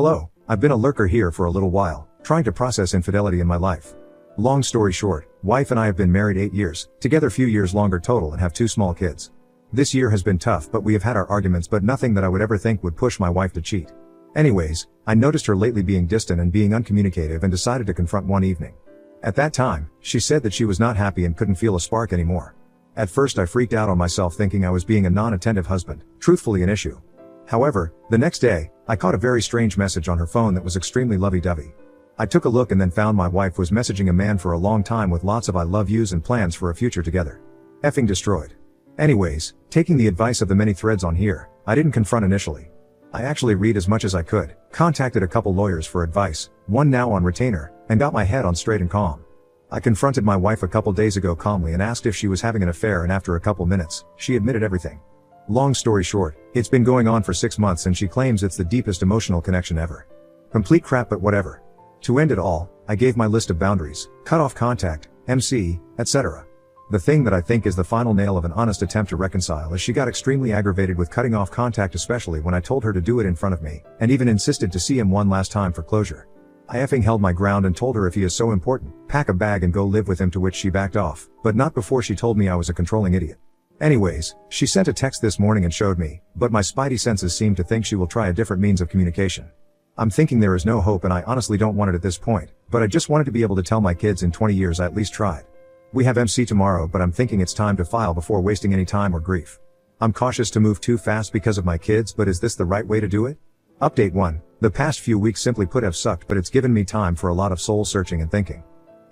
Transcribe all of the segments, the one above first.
Hello, I've been a lurker here for a little while, trying to process infidelity in my life. Long story short, wife and I have been married 8 years, together few years longer total, and have 2 small kids. This year has been tough, but we have had our arguments, but nothing that I would ever think would push my wife to cheat. Anyways, I noticed her lately being distant and being uncommunicative and decided to confront one evening. At that time, she said that she was not happy and couldn't feel a spark anymore. At first I freaked out on myself, thinking I was being a non-attentive husband, truthfully an issue. However, the next day, I caught a very strange message on her phone that was extremely lovey-dovey. I took a look and then found my wife was messaging a man for a long time with lots of I love yous and plans for a future together. Effing destroyed. Anyways, taking the advice of the many threads on here, I didn't confront initially. I actually read as much as I could, contacted a couple lawyers for advice, one now on retainer, and got my head on straight and calm. I confronted my wife a couple days ago calmly and asked if she was having an affair, and after a couple minutes, she admitted everything. Long story short, it's been going on for 6 months and she claims it's the deepest emotional connection ever. Complete crap, but whatever. To end it all, I gave my list of boundaries, cut off contact, MC, etc. The thing that I think is the final nail of an honest attempt to reconcile is she got extremely aggravated with cutting off contact, especially when I told her to do it in front of me, and even insisted to see him one last time for closure. I effing held my ground and told her if he is so important, pack a bag and go live with him, to which she backed off, but not before she told me I was a controlling idiot. Anyways, she sent a text this morning and showed me, but my spidey senses seem to think she will try a different means of communication. I'm thinking there is no hope, and I honestly don't want it at this point, but I just wanted to be able to tell my kids in 20 years I at least tried. We have MC tomorrow, but I'm thinking it's time to file before wasting any time or grief. I'm cautious to move too fast because of my kids, but is this the right way to do it? Update 1. The past few weeks simply put have sucked, but it's given me time for a lot of soul searching and thinking.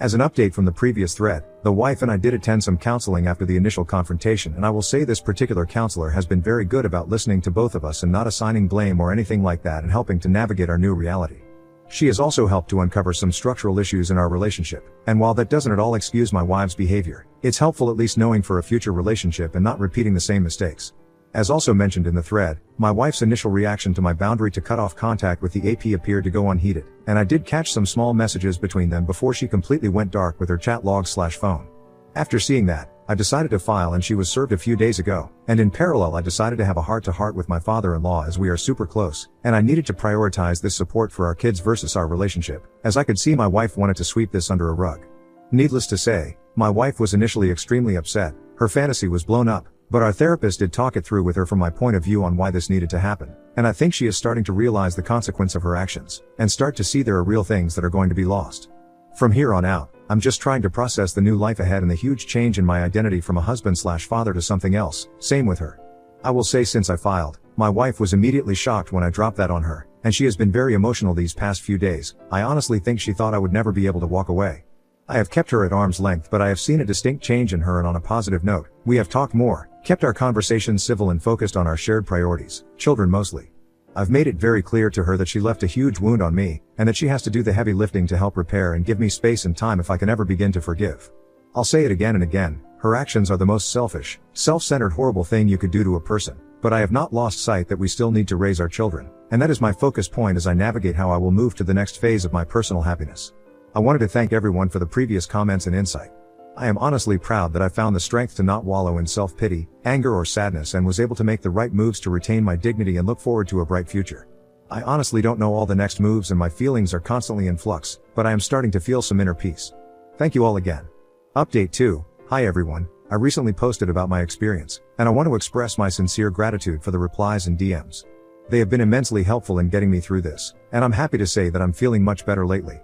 As an update from the previous thread, the wife and I did attend some counseling after the initial confrontation, and I will say this particular counselor has been very good about listening to both of us and not assigning blame or anything like that, and helping to navigate our new reality. She has also helped to uncover some structural issues in our relationship, and while that doesn't at all excuse my wife's behavior, it's helpful at least knowing for a future relationship and not repeating the same mistakes. As also mentioned in the thread, my wife's initial reaction to my boundary to cut off contact with the AP appeared to go unheeded, and I did catch some small messages between them before she completely went dark with her chat log/phone. After seeing that, I decided to file, and she was served a few days ago, and in parallel I decided to have a heart-to-heart with my father-in-law, as we are super close, and I needed to prioritize this support for our kids versus our relationship, as I could see my wife wanted to sweep this under a rug. Needless to say, my wife was initially extremely upset, her fantasy was blown up, but our therapist did talk it through with her from my point of view on why this needed to happen, and I think she is starting to realize the consequence of her actions, and start to see there are real things that are going to be lost. From here on out, I'm just trying to process the new life ahead and the huge change in my identity from a husband/father to something else, same with her. I will say, since I filed, my wife was immediately shocked when I dropped that on her, and she has been very emotional these past few days. I honestly think she thought I would never be able to walk away. I have kept her at arm's length, but I have seen a distinct change in her, and on a positive note, we have talked more, kept our conversations civil and focused on our shared priorities, children mostly. I've made it very clear to her that she left a huge wound on me, and that she has to do the heavy lifting to help repair and give me space and time if I can ever begin to forgive. I'll say it again and again, her actions are the most selfish, self-centered, horrible thing you could do to a person, but I have not lost sight that we still need to raise our children, and that is my focus point as I navigate how I will move to the next phase of my personal happiness. I wanted to thank everyone for the previous comments and insight. I am honestly proud that I found the strength to not wallow in self-pity, anger or sadness, and was able to make the right moves to retain my dignity and look forward to a bright future. I honestly don't know all the next moves, and my feelings are constantly in flux, but I am starting to feel some inner peace. Thank you all again. Update 2. Hi everyone, I recently posted about my experience, and I want to express my sincere gratitude for the replies and DMs. They have been immensely helpful in getting me through this, and I'm happy to say that I'm feeling much better lately.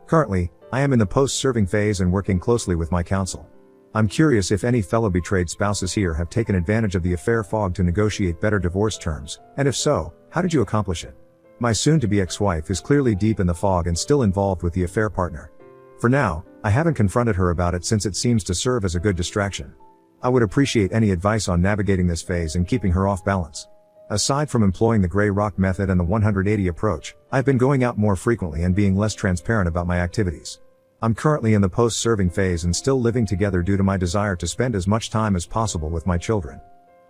Currently, I am in the post-serving phase and working closely with my counsel. I'm curious if any fellow betrayed spouses here have taken advantage of the affair fog to negotiate better divorce terms, and if so, how did you accomplish it? My soon-to-be ex-wife is clearly deep in the fog and still involved with the affair partner. For now, I haven't confronted her about it since it seems to serve as a good distraction. I would appreciate any advice on navigating this phase and keeping her off balance. Aside from employing the gray rock method and the 180 approach, I've been going out more frequently and being less transparent about my activities. I'm currently in the post-serving phase and still living together due to my desire to spend as much time as possible with my children.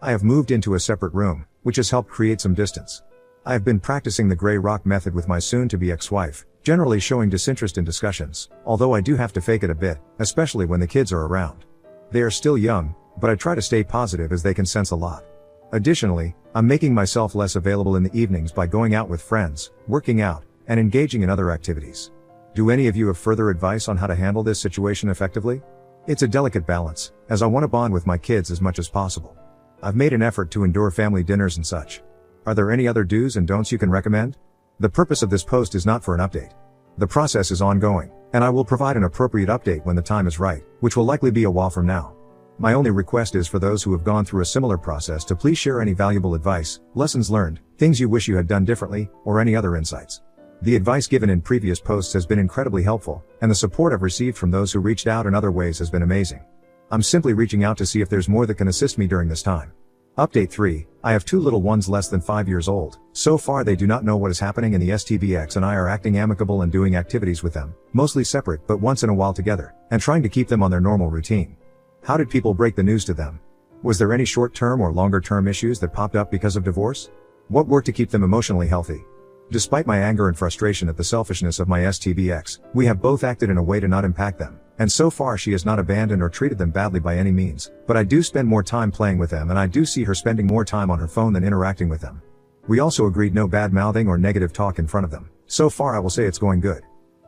I have moved into a separate room, which has helped create some distance. I have been practicing the gray rock method with my soon-to-be ex-wife, generally showing disinterest in discussions, although I do have to fake it a bit, especially when the kids are around. They are still young, but I try to stay positive as they can sense a lot. Additionally, I'm making myself less available in the evenings by going out with friends, working out, and engaging in other activities. Do any of you have further advice on how to handle this situation effectively? It's a delicate balance, as I want to bond with my kids as much as possible. I've made an effort to endure family dinners and such. Are there any other do's and don'ts you can recommend? The purpose of this post is not for an update. The process is ongoing, and I will provide an appropriate update when the time is right, which will likely be a while from now. My only request is for those who have gone through a similar process to please share any valuable advice, lessons learned, things you wish you had done differently, or any other insights. The advice given in previous posts has been incredibly helpful, and the support I've received from those who reached out in other ways has been amazing. I'm simply reaching out to see if there's more that can assist me during this time. Update 3, I have 2 little ones less than 5 years old. So far they do not know what is happening in the STBX, and I are acting amicable and doing activities with them, mostly separate but once in a while together, and trying to keep them on their normal routine. How did people break the news to them? Was there any short-term or longer-term issues that popped up because of divorce? What worked to keep them emotionally healthy? Despite my anger and frustration at the selfishness of my STBX, we have both acted in a way to not impact them, and so far she has not abandoned or treated them badly by any means, but I do spend more time playing with them, and I do see her spending more time on her phone than interacting with them. We also agreed no bad-mouthing or negative talk in front of them. So far I will say it's going good.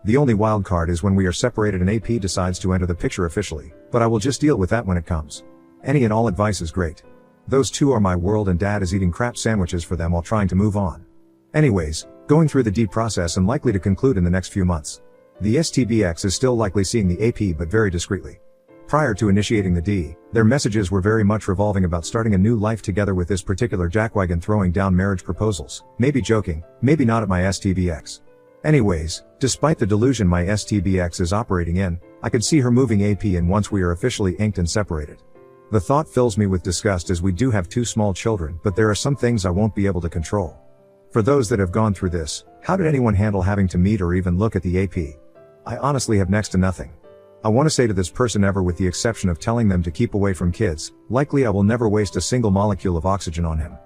The only wild card is when we are separated and AP decides to enter the picture officially, but I will just deal with that when it comes. Any and all advice is great. Those two are my world, and Dad is eating crap sandwiches for them while trying to move on. Anyways, going through the D process and likely to conclude in the next few months. The STBX is still likely seeing the AP, but very discreetly. Prior to initiating the D, their messages were very much revolving about starting a new life together with this particular jackwagon throwing down marriage proposals, maybe joking, maybe not at my STBX. Anyways, despite the delusion my STBX is operating in, I could see her moving AP in once we are officially inked and separated. The thought fills me with disgust, as we do have 2 small children, but there are some things I won't be able to control. For those that have gone through this, how did anyone handle having to meet or even look at the AP? I honestly have next to nothing. I want to say to this person ever, with the exception of telling them to keep away from kids, likely I will never waste a single molecule of oxygen on him.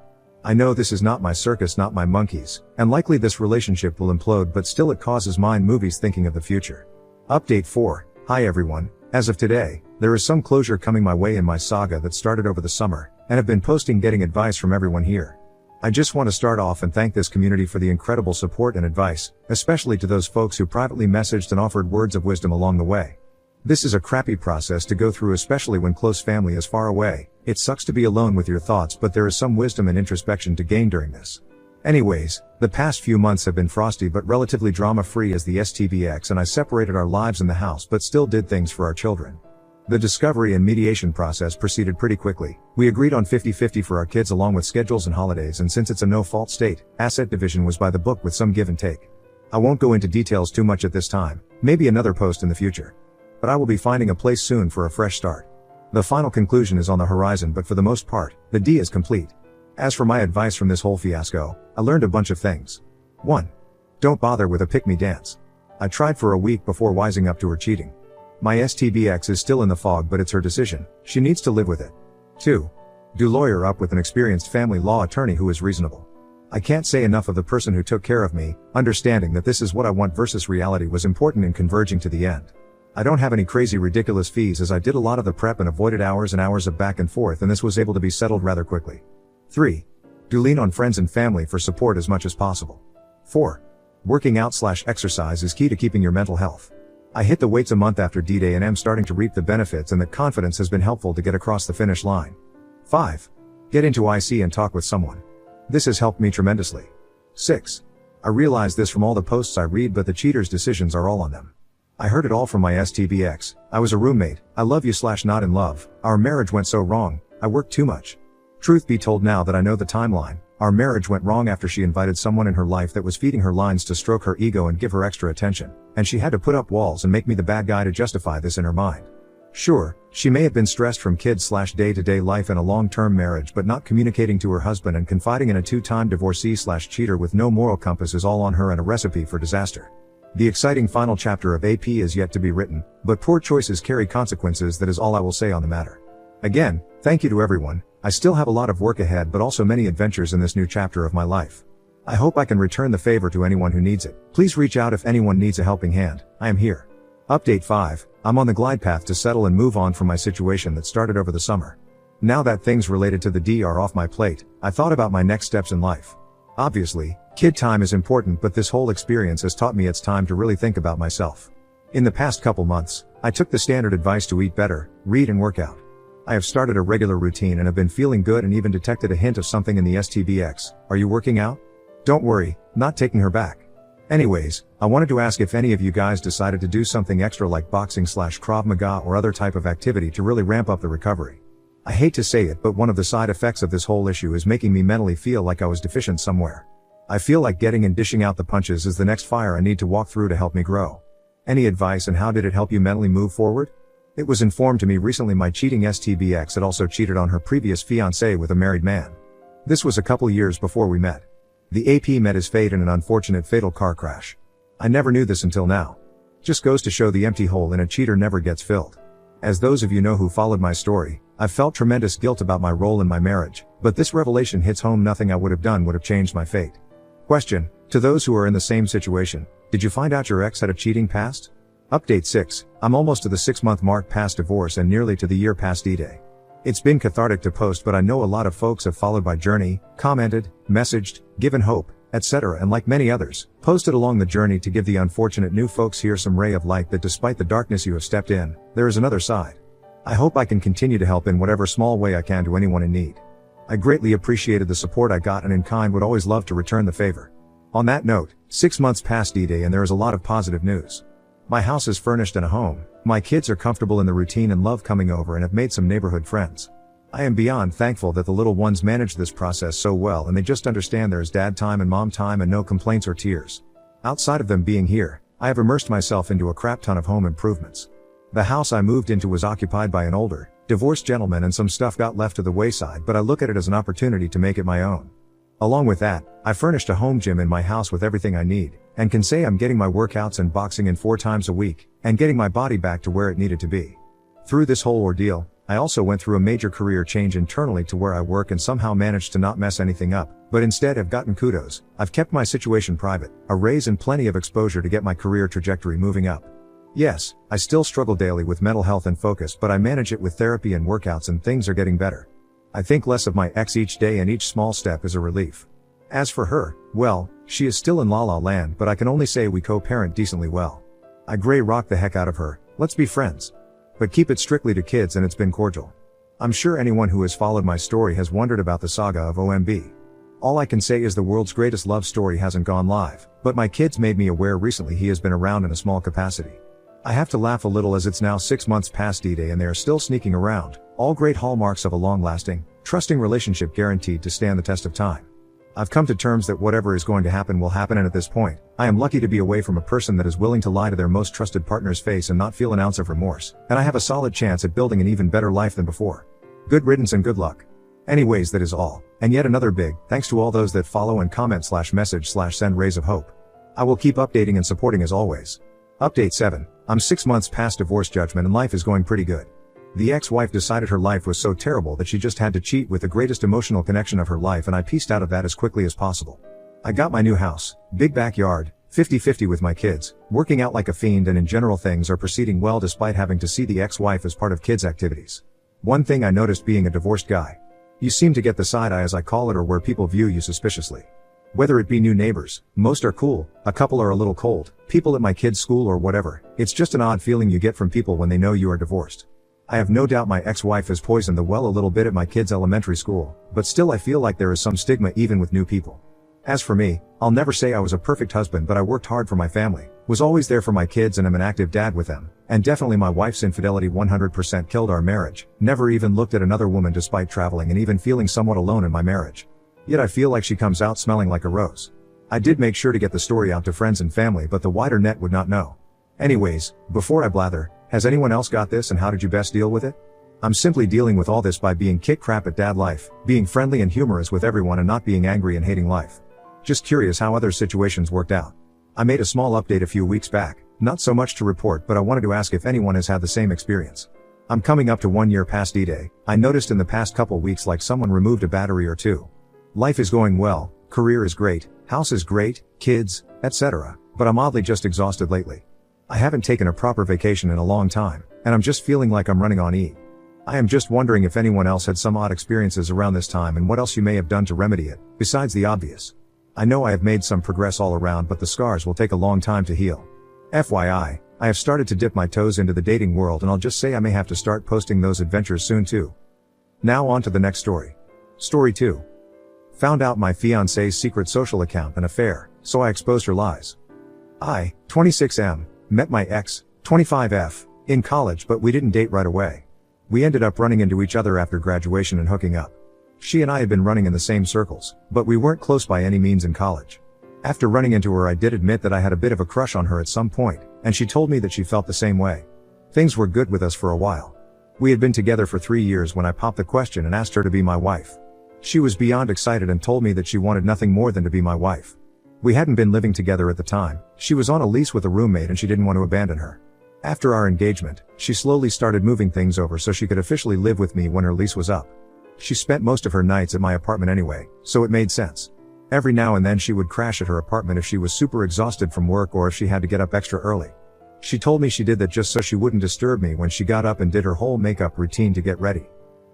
I know this is not my circus, not my monkeys, and likely this relationship will implode, but still it causes mind movies thinking of the future. Update 4, hi everyone, as of today, there is some closure coming my way in my saga that started over the summer, and have been posting getting advice from everyone here. I just want to start off and thank this community for the incredible support and advice, especially to those folks who privately messaged and offered words of wisdom along the way. This is a crappy process to go through, especially when close family is far away. It sucks to be alone with your thoughts, but there is some wisdom and introspection to gain during this. Anyways, the past few months have been frosty but relatively drama-free as the STBX and I separated our lives in the house but still did things for our children. The discovery and mediation process proceeded pretty quickly. We agreed on 50-50 for our kids along with schedules and holidays, and since it's a no-fault state, asset division was by the book with some give and take. I won't go into details too much at this time, maybe another post in the future. But I will be finding a place soon for a fresh start. The final conclusion is on the horizon, but for the most part, the D is complete. As for my advice from this whole fiasco, I learned a bunch of things. 1. Don't bother with a pick-me dance. I tried for a week before wising up to her cheating. My STBX is still in the fog, but it's her decision. She needs to live with it. 2. Do lawyer up with an experienced family law attorney who is reasonable. I can't say enough of the person who took care of me. Understanding that this is what I want versus reality was important in converging to the end. I don't have any crazy ridiculous fees, as I did a lot of the prep and avoided hours and hours of back and forth, and this was able to be settled rather quickly. 3. Do lean on friends and family for support as much as possible. 4. Working out/exercise is key to keeping your mental health. I hit the weights a month after D-Day and am starting to reap the benefits, and that confidence has been helpful to get across the finish line. 5. Get into IC and talk with someone. This has helped me tremendously. 6. I realize this from all the posts I read, but the cheaters' decisions are all on them. I heard it all from my STBX. I was a roommate. I love you/not in love. Our marriage went so wrong. I worked too much. Truth be told, now that I know the timeline, our marriage went wrong after she invited someone in her life that was feeding her lines to stroke her ego and give her extra attention, and she had to put up walls and make me the bad guy to justify this in her mind. Sure, she may have been stressed from kids/day-to-day life and a long-term marriage, but not communicating to her husband and confiding in a 2-time divorcee/cheater with no moral compass is all on her, and a recipe for disaster. The exciting final chapter of AP is yet to be written, but poor choices carry consequences. That is all I will say on the matter. Again, thank you to everyone. I still have a lot of work ahead, but also many adventures in this new chapter of my life. I hope I can return the favor to anyone who needs it. Please reach out if anyone needs a helping hand. I am here. Update 5. I'm on the glide path to settle and move on from my situation that started over the summer. Now that things related to the D are off my plate, I thought about my next steps in life. Obviously, kid time is important, but this whole experience has taught me it's time to really think about myself. In the past couple months, I took the standard advice to eat better, read and work out. I have started a regular routine and have been feeling good and even detected a hint of something in the STBX. Are you working out? Don't worry, not taking her back. Anyways, I wanted to ask if any of you guys decided to do something extra like boxing / Krav Maga or other type of activity to really ramp up the recovery. I hate to say it, but one of the side effects of this whole issue is making me mentally feel like I was deficient somewhere. I feel like getting and dishing out the punches is the next fire I need to walk through to help me grow. Any advice, and how did it help you mentally move forward? It was informed to me recently my cheating STBX had also cheated on her previous fiancé with a married man. This was a couple years before we met. The AP met his fate in an unfortunate fatal car crash. I never knew this until now. Just goes to show the empty hole in a cheater never gets filled. As those of you know who followed my story, I've felt tremendous guilt about my role in my marriage, but this revelation hits home. Nothing I would have done would have changed my fate. Question: to those who are in the same situation, did you find out your ex had a cheating past? Update 6. I'm almost to the 6-month mark past divorce and nearly to the year past D-Day. It's been cathartic to post, but I know a lot of folks have followed my journey, commented, messaged, given hope, etc., and like many others, posted along the journey to give the unfortunate new folks here some ray of light that despite the darkness you have stepped in, there is another side. I hope I can continue to help in whatever small way I can to anyone in need. I greatly appreciated the support I got and in kind would always love to return the favor. On that note, 6 months past D-Day and there is a lot of positive news. My house is furnished and a home, my kids are comfortable in the routine and love coming over and have made some neighborhood friends. I am beyond thankful that the little ones managed this process so well and they just understand there is dad time and mom time and no complaints or tears. Outside of them being here, I have immersed myself into a crap ton of home improvements. The house I moved into was occupied by an older, divorced gentleman and some stuff got left to the wayside, but I look at it as an opportunity to make it my own. Along with that, I furnished a home gym in my house with everything I need, and can say I'm getting my workouts and boxing in 4 times a week, and getting my body back to where it needed to be. Through this whole ordeal, I also went through a major career change internally to where I work and somehow managed to not mess anything up, but instead have gotten kudos. I've kept my situation private, a raise and plenty of exposure to get my career trajectory moving up. Yes, I still struggle daily with mental health and focus, but I manage it with therapy and workouts and things are getting better. I think less of my ex each day and each small step is a relief. As for her, well, she is still in La La Land, but I can only say we co-parent decently well. I grey rock the heck out of her, let's be friends. But keep it strictly to kids and it's been cordial. I'm sure anyone who has followed my story has wondered about the saga of OMB. All I can say is the world's greatest love story hasn't gone live, but my kids made me aware recently he has been around in a small capacity. I have to laugh a little as it's now 6 months past D-Day and they are still sneaking around, all great hallmarks of a long-lasting, trusting relationship guaranteed to stand the test of time. I've come to terms that whatever is going to happen will happen, and at this point, I am lucky to be away from a person that is willing to lie to their most trusted partner's face and not feel an ounce of remorse, and I have a solid chance at building an even better life than before. Good riddance and good luck. Anyways, that is all, and yet another big thanks to all those that follow and comment / message / send rays of hope. I will keep updating and supporting as always. Update 7. I'm 6 months past divorce judgment and life is going pretty good. The ex-wife decided her life was so terrible that she just had to cheat with the greatest emotional connection of her life, and I pieced out of that as quickly as possible. I got my new house, big backyard, 50-50 with my kids, working out like a fiend, and in general things are proceeding well despite having to see the ex-wife as part of kids' activities. One thing I noticed being a divorced guy. You seem to get the side eye, as I call it, or where people view you suspiciously. Whether it be new neighbors, most are cool, a couple are a little cold, people at my kids' school or whatever, it's just an odd feeling you get from people when they know you are divorced. I have no doubt my ex-wife has poisoned the well a little bit at my kids' elementary school, but still I feel like there is some stigma even with new people. As for me, I'll never say I was a perfect husband, but I worked hard for my family, was always there for my kids, and am an active dad with them, and definitely my wife's infidelity 100% killed our marriage, never even looked at another woman despite traveling and even feeling somewhat alone in my marriage. Yet I feel like she comes out smelling like a rose. I did make sure to get the story out to friends and family, but the wider net would not know. Anyways, before I blather, has anyone else got this, and how did you best deal with it? I'm simply dealing with all this by being kick crap at dad life, being friendly and humorous with everyone and not being angry and hating life. Just curious how other situations worked out. I made a small update a few weeks back, not so much to report, but I wanted to ask if anyone has had the same experience. I'm coming up to 1 year past D-Day. I noticed in the past couple weeks like someone removed a battery or two. Life is going well, career is great, house is great, kids, etc., but I'm oddly just exhausted lately. I haven't taken a proper vacation in a long time, and I'm just feeling like I'm running on E. I am just wondering if anyone else had some odd experiences around this time and what else you may have done to remedy it, besides the obvious. I know I have made some progress all around, but the scars will take a long time to heal. FYI, I have started to dip my toes into the dating world, and I'll just say I may have to start posting those adventures soon too. Now on to the next story. Story 2. Found out my fiance's secret social account and affair, so I exposed her lies. I, 26M, met my ex, 25F, in college, but we didn't date right away. We ended up running into each other after graduation and hooking up. She and I had been running in the same circles, but we weren't close by any means in college. After running into her, I did admit that I had a bit of a crush on her at some point, and she told me that she felt the same way. Things were good with us for a while. We had been together for 3 years when I popped the question and asked her to be my wife. She was beyond excited and told me that she wanted nothing more than to be my wife. We hadn't been living together at the time. She was on a lease with a roommate and she didn't want to abandon her. After our engagement, she slowly started moving things over so she could officially live with me when her lease was up. She spent most of her nights at my apartment anyway, so it made sense. Every now and then she would crash at her apartment if she was super exhausted from work or if she had to get up extra early. She told me she did that just so she wouldn't disturb me when she got up and did her whole makeup routine to get ready.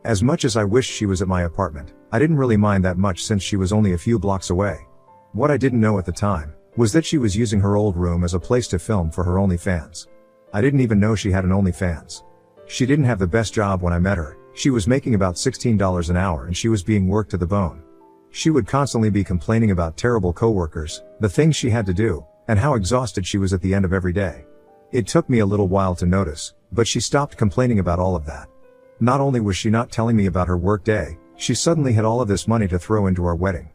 As much as I wished she was at my apartment, I didn't really mind that much since she was only a few blocks away. What I didn't know at the time was that she was using her old room as a place to film for her OnlyFans. I didn't even know she had an OnlyFans. She didn't have the best job when I met her. She was making about $16 an hour and she was being worked to the bone. She would constantly be complaining about terrible coworkers, the things she had to do, and how exhausted she was at the end of every day. It took me a little while to notice, but she stopped complaining about all of that. Not only was she not telling me about her work day, she suddenly had all of this money to throw into our wedding.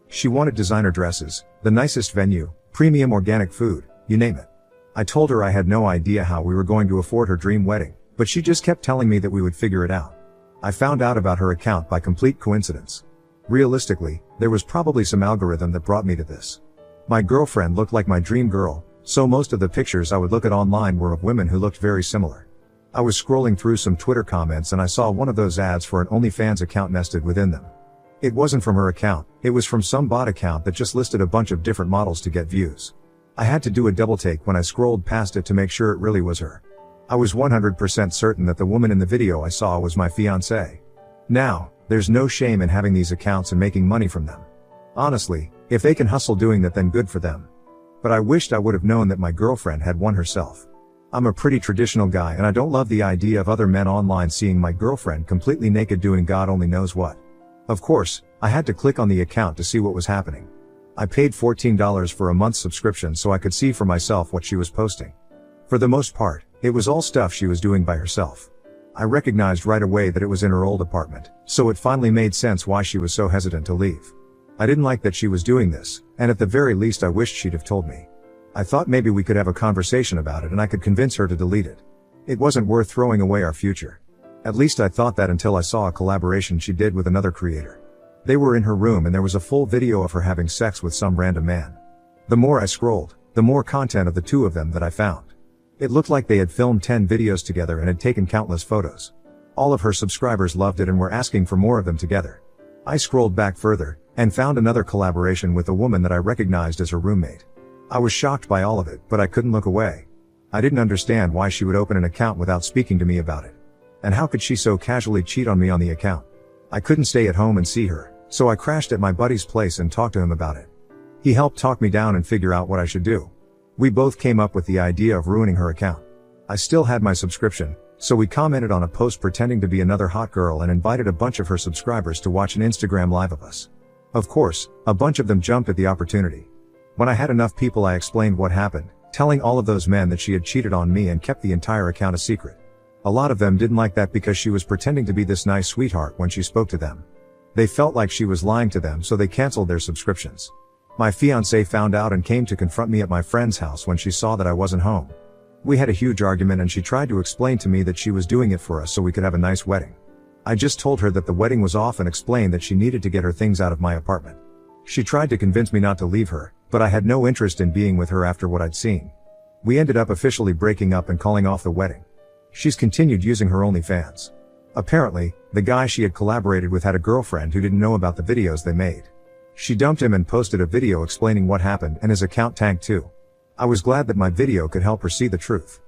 She wanted designer dresses, the nicest venue, premium organic food, you name it. I told her I had no idea how we were going to afford her dream wedding, but she just kept telling me that we would figure it out. I found out about her account by complete coincidence. Realistically, there was probably some algorithm that brought me to this. My girlfriend looked like my dream girl, so most of the pictures I would look at online were of women who looked very similar. I was scrolling through some Twitter comments and I saw one of those ads for an OnlyFans account nested within them. It wasn't from her account, it was from some bot account that just listed a bunch of different models to get views. I had to do a double take when I scrolled past it to make sure it really was her. I was 100% certain that the woman in the video I saw was my fiancée. Now, there's no shame in having these accounts and making money from them. Honestly, if they can hustle doing that, then good for them. But I wished I would have known that my girlfriend had one herself. I'm a pretty traditional guy and I don't love the idea of other men online seeing my girlfriend completely naked doing God only knows what. Of course, I had to click on the account to see what was happening. I paid $14 for a month's subscription so I could see for myself what she was posting. For the most part, it was all stuff she was doing by herself. I recognized right away that it was in her old apartment, so it finally made sense why she was so hesitant to leave. I didn't like that she was doing this, and at the very least I wished she'd have told me. I thought maybe we could have a conversation about it and I could convince her to delete it. It wasn't worth throwing away our future. At least I thought that until I saw a collaboration she did with another creator. They were in her room and there was a full video of her having sex with some random man. The more I scrolled, the more content of the two of them that I found. It looked like they had filmed 10 videos together and had taken countless photos. All of her subscribers loved it and were asking for more of them together. I scrolled back further, and found another collaboration with a woman that I recognized as her roommate. I was shocked by all of it, but I couldn't look away. I didn't understand why she would open an account without speaking to me about it. And how could she so casually cheat on me on the account? I couldn't stay at home and see her, so I crashed at my buddy's place and talked to him about it. He helped talk me down and figure out what I should do. We both came up with the idea of ruining her account. I still had my subscription, so we commented on a post pretending to be another hot girl and invited a bunch of her subscribers to watch an Instagram live of us. Of course, a bunch of them jumped at the opportunity. When I had enough people, I explained what happened, telling all of those men that she had cheated on me and kept the entire account a secret. A lot of them didn't like that because she was pretending to be this nice sweetheart when she spoke to them. They felt like she was lying to them, so they canceled their subscriptions. My fiancée found out and came to confront me at my friend's house when she saw that I wasn't home. We had a huge argument and she tried to explain to me that she was doing it for us so we could have a nice wedding. I just told her that the wedding was off and explained that she needed to get her things out of my apartment. She tried to convince me not to leave her, but I had no interest in being with her after what I'd seen. We ended up officially breaking up and calling off the wedding. She's continued using her OnlyFans. Apparently, the guy she had collaborated with had a girlfriend who didn't know about the videos they made. She dumped him and posted a video explaining what happened, and his account tanked too. I was glad that my video could help her see the truth.